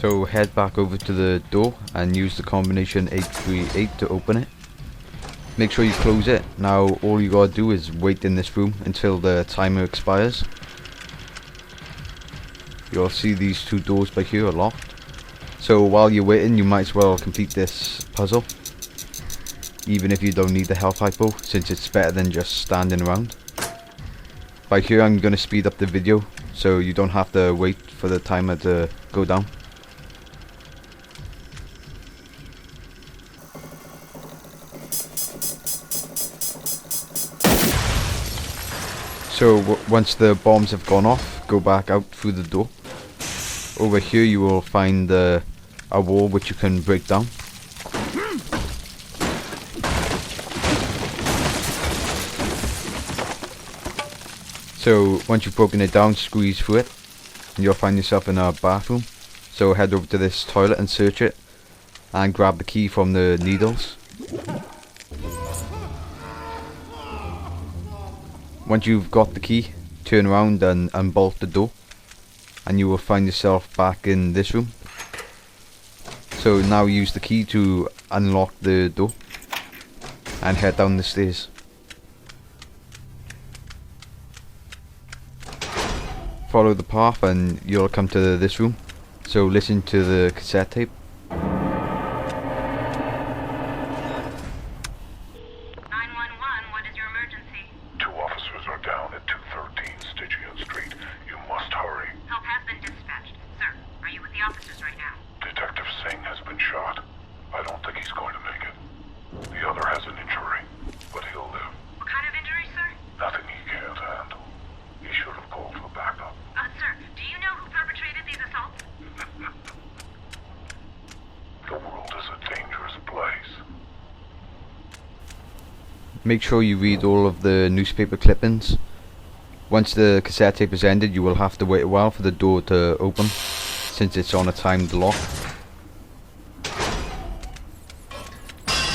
So head back over to the door and use the combination 838 to open it. Make sure you close it. Now all you gotta do is wait in this room until the timer expires. You'll see these two doors by here are locked. So while you're waiting, you might as well complete this puzzle, even if you don't need the health hypo, since it's better than just standing around. By here I'm gonna speed up the video so you don't have to wait for the timer to go down. So once the bombs have gone off, go back out through the door. Over here you will find a wall which you can break down. So once you've broken it down, squeeze through it and you'll find yourself in a bathroom. So head over to this toilet and search it and grab the key from the needles. Once you've got the key, turn around and unbolt the door and you will find yourself back in this room. So now use the key to unlock the door and head down the stairs. Follow the path and you'll come to this room. So listen to the cassette tape. 911, what is your emergency? 2 officers are down at 213 Stygian Street. You must hurry. Help has been dispatched. Sir, are you with the officers right now? Detective Singh has been shot. I don't think he's going to make it. The other has an injury, but he'll live. What kind of injury, sir? Nothing he can't handle. He should have called for backup. Sir, do you know who perpetrated these assaults? The world is a dangerous place. Make sure you read all of the newspaper clippings. Once the cassette tape is ended, you will have to wait a while for the door to open, since it's on a timed lock.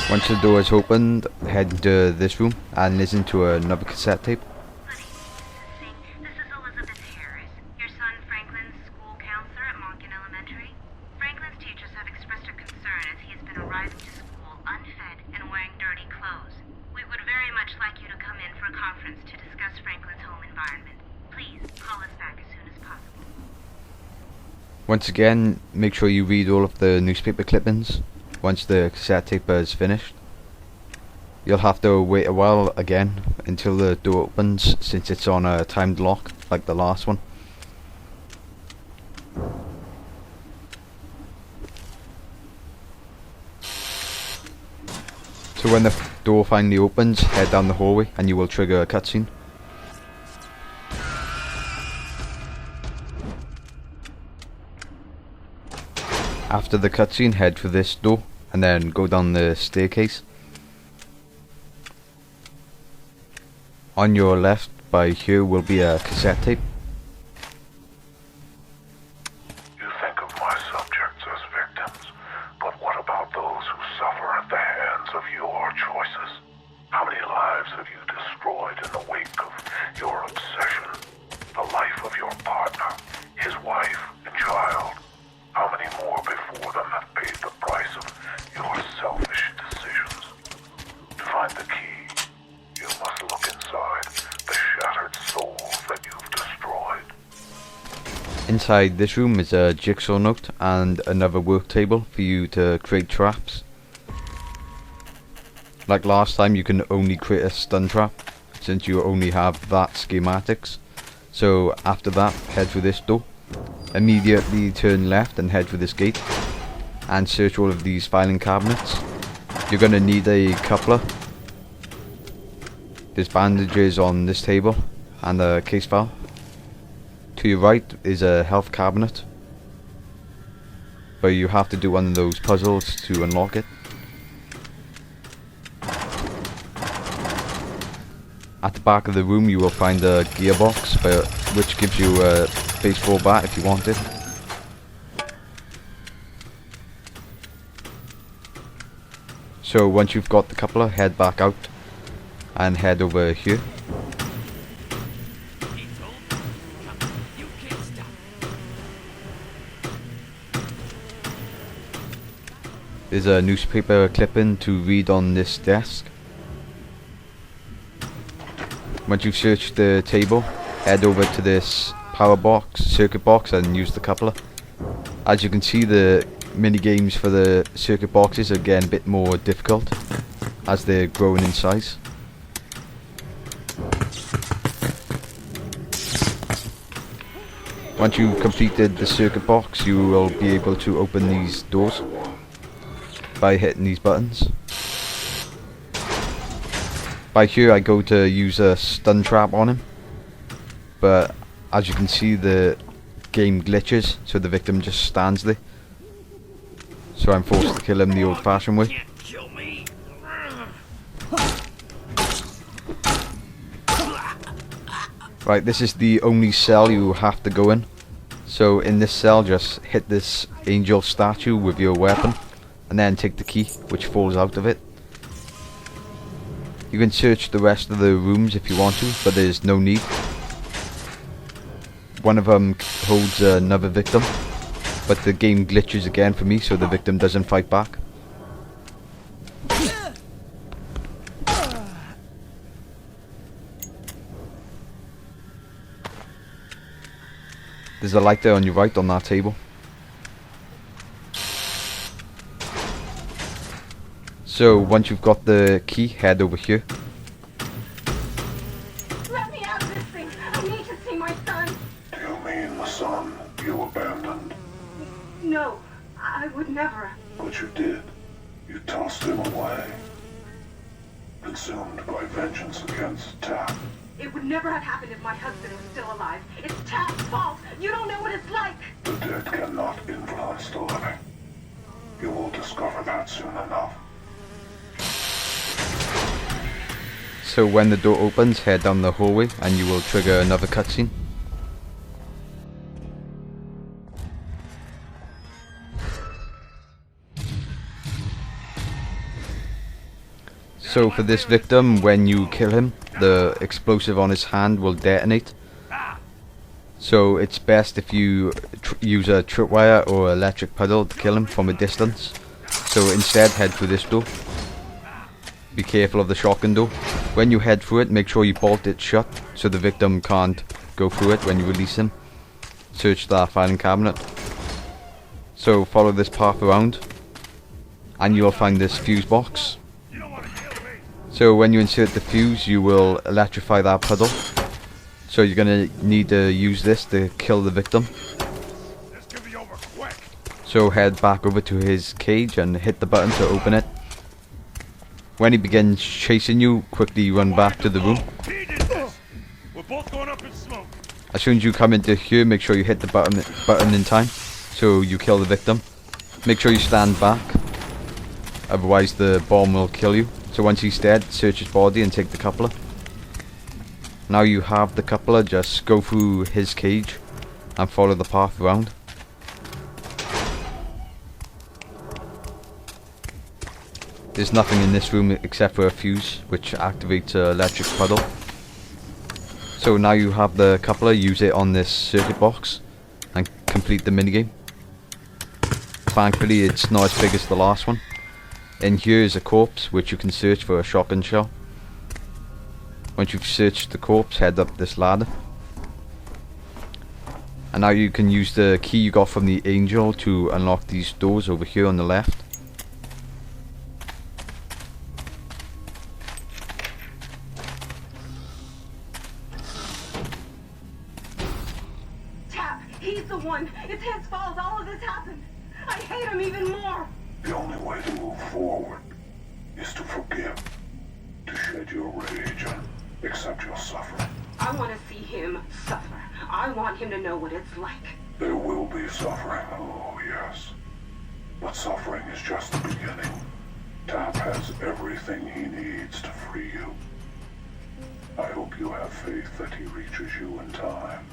Once the door is opened, head into this room and listen to another cassette tape. Good evening, Mrs. Singh. This is Elizabeth Harris, your son Franklin's school counselor at Monken Elementary. Franklin's teachers have expressed a concern as he has been arriving to school unfed and wearing dirty clothes. We would very much like you to come in for a conference to discuss Franklin's home environment. Please call us back as soon as possible. Once again, make sure you read all of the newspaper clippings. Once the cassette tape is finished, you'll have to wait a while again until the door opens, since it's on a timed lock like the last one. So when the door finally opens, head down the hallway and you will trigger a cutscene. After the cutscene, head for this door and then go down the staircase. On your left by here will be a cassette tape. You think of my subjects as victims, but what about those who suffer at the hands of your choices? How many lives have you destroyed in the wake of your obsession? The life of your partner, his wife and child. How many more before them have paid the price of your selfish decisions? To find the key, you must look inside the shattered souls that you've destroyed. Inside this room is a jigsaw note and another work table for you to create traps. Like last time, you can only create a stun trap since you only have that schematics. So after that, head through this door. Immediately turn left and head for this gate and search all of these filing cabinets. You're going to need a coupler. There's bandages on this table and a case file. To your right is a health cabinet, but you have to do one of those puzzles to unlock it. At the back of the room you will find a gearbox, which gives you a baseball bat if you want it. So once you've got the coupler, head back out and head over here. There's a newspaper clipping to read on this desk. Once you've searched the table, head over to this power box, circuit box, and use the coupler. As you can see, the mini games for the circuit boxes are getting a bit more difficult as they're growing in size. Once you've completed the circuit box, you will be able to open these doors by hitting these buttons. By here I go to use a stun trap on him, but as you can see the game glitches, so the victim just stands there. So I'm forced to kill him the old fashioned way. Right, this is the only cell you have to go in. So in this cell, just hit this angel statue with your weapon and then take the key which falls out of it. You can search the rest of the rooms if you want to, but there's no need. One of them holds another victim, but the game glitches again for me, so the victim doesn't fight back. There's a light there on your right on that table. So once you've got the key, head over here. Let me out of this thing. I need to see my son. Do you mean the son you abandoned? No, I would never. But you did. You tossed him away. Consumed by vengeance against Tap. It would never have happened if my husband was still alive. It's Tap's fault. You don't know what it's like. The dead cannot influence the living. You will discover that soon enough. So when the door opens, head down the hallway and you will trigger another cutscene. So for this victim, when you kill him, the explosive on his hand will detonate. So it's best if you use a tripwire or electric puddle to kill him from a distance. So instead, head through this door. Be careful of the shotgun door. When you head through it, make sure you bolt it shut so the victim can't go through it when you release him. Search that filing cabinet. So follow this path around and you will find this fuse box. So when you insert the fuse, you will electrify that puddle. So you're gonna need to use this to kill the victim. So head back over to his cage and hit the button to open it. When he begins chasing you, quickly run back to the room. As soon as you come into here, make sure you hit the button in time so you kill the victim. Make sure you stand back, otherwise the bomb will kill you. So once he's dead, search his body and take the coupler. Now you have the coupler, just go through his cage and follow the path around. There's nothing in this room except for a fuse which activates an electric puddle. So now you have the coupler, use it on this circuit box and complete the minigame. Thankfully it's not as big as the last one. In here is a corpse which you can search for a shotgun shell. Once you've searched the corpse, head up this ladder. And now you can use the key you got from the angel to unlock these doors over here on the left. Tap, he's the one. It's his fault all of this happened. I hate him even more. The only way to move forward is to forgive, to shed your rage and accept your suffering. I want to see him suffer. I want him to know what it's like. There will be suffering, oh yes. But suffering is just the beginning. Tap has everything he needs to free you. I hope you have faith that he reaches you in time.